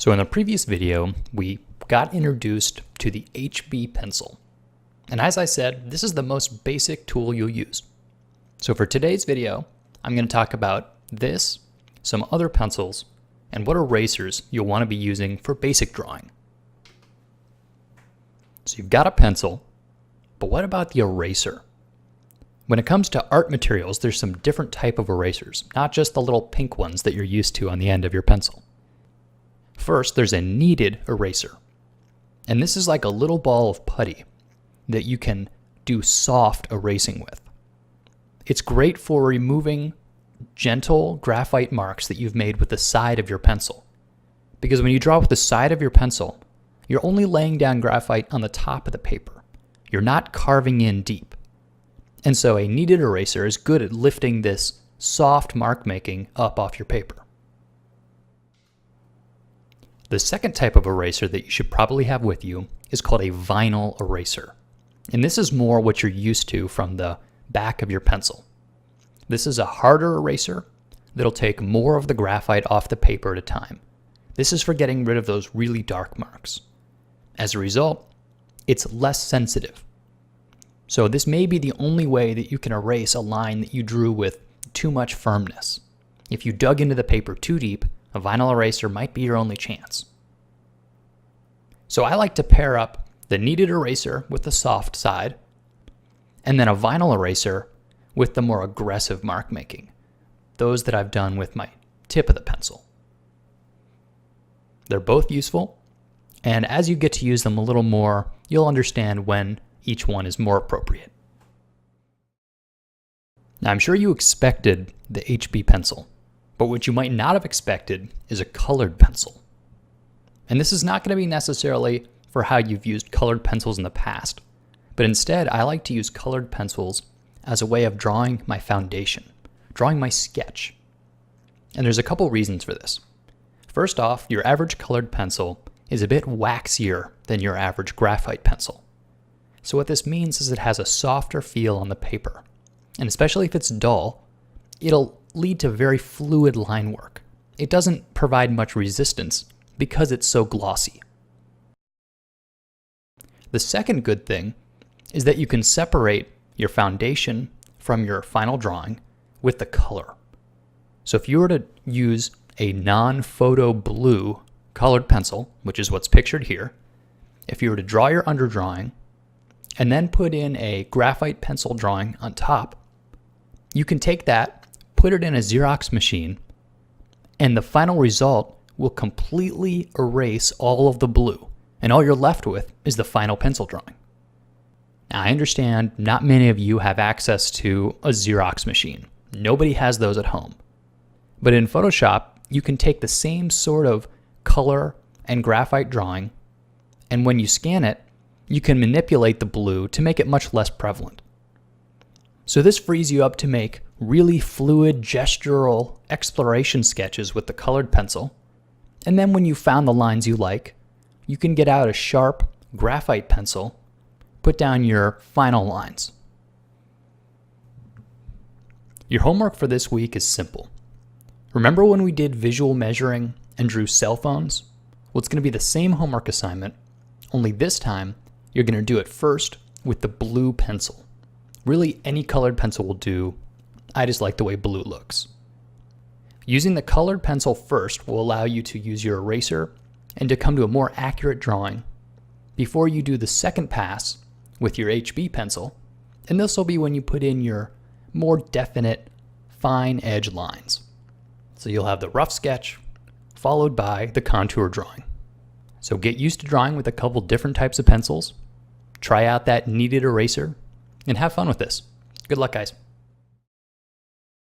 So in the previous video, we got introduced to the HB pencil. And as I said, this is the most basic tool you'll use. So for today's video, I'm going to talk about this, some other pencils, and what erasers you'll want to be using for basic drawing. So you've got a pencil, but what about the eraser? When it comes to art materials, there's some different type of erasers, not just the little pink ones that you're used to on the end of your pencil. First, there's a kneaded eraser. And this is like a little ball of putty that you can do soft erasing with. It's great for removing gentle graphite marks that you've made with the side of your pencil. Because when you draw with the side of your pencil, you're only laying down graphite on the top of the paper. You're not carving in deep. And so a kneaded eraser is good at lifting this soft mark making up off your paper. The second type of eraser that you should probably have with you is called a vinyl eraser. And this is more what you're used to from the back of your pencil. This is a harder eraser that'll take more of the graphite off the paper at a time. This is for getting rid of those really dark marks. As a result, it's less sensitive. So this may be the only way that you can erase a line that you drew with too much firmness. If you dug into the paper too deep, a vinyl eraser might be your only chance. So I like to pair up the kneaded eraser with the soft side, and then a vinyl eraser with the more aggressive mark making, those that I've done with my tip of the pencil. They're both useful, and as you get to use them a little more, you'll understand when each one is more appropriate. Now, I'm sure you expected the HB pencil, but what you might not have expected is a colored pencil. And this is not going to be necessarily for how you've used colored pencils in the past, but instead I like to use colored pencils as a way of drawing my foundation, drawing my sketch. And there's a couple reasons for this. First off, your average colored pencil is a bit waxier than your average graphite pencil. So what this means is it has a softer feel on the paper. And especially if it's dull, it'll lead to very fluid line work. It doesn't provide much resistance because it's so glossy. The second good thing is that you can separate your foundation from your final drawing with the color. So if you were to use a non-photo blue colored pencil, which is what's pictured here, if you were to draw your underdrawing and then put in a graphite pencil drawing on top, you can take that, put it in a Xerox machine, and the final result will completely erase all of the blue, and all you're left with is the final pencil drawing. Now, I understand not many of you have access to a Xerox machine. Nobody has those at home. But in Photoshop, you can take the same sort of color and graphite drawing, and when you scan it, you can manipulate the blue to make it much less prevalent. So this frees you up to make really fluid gestural exploration sketches with the colored pencil. And then when you found the lines you like, you can get out a sharp graphite pencil, put down your final lines. Your homework for this week is simple. Remember when we did visual measuring and drew cell phones? Well, it's going to be the same homework assignment, only this time you're going to do it first with the blue pencil. Really, any colored pencil will do. I just like the way blue looks. Using the colored pencil first will allow you to use your eraser and to come to a more accurate drawing before you do the second pass with your HB pencil, and this will be when you put in your more definite fine edge lines. So you'll have the rough sketch followed by the contour drawing. So get used to drawing with a couple different types of pencils, try out that kneaded eraser, and have fun with this. Good luck, guys.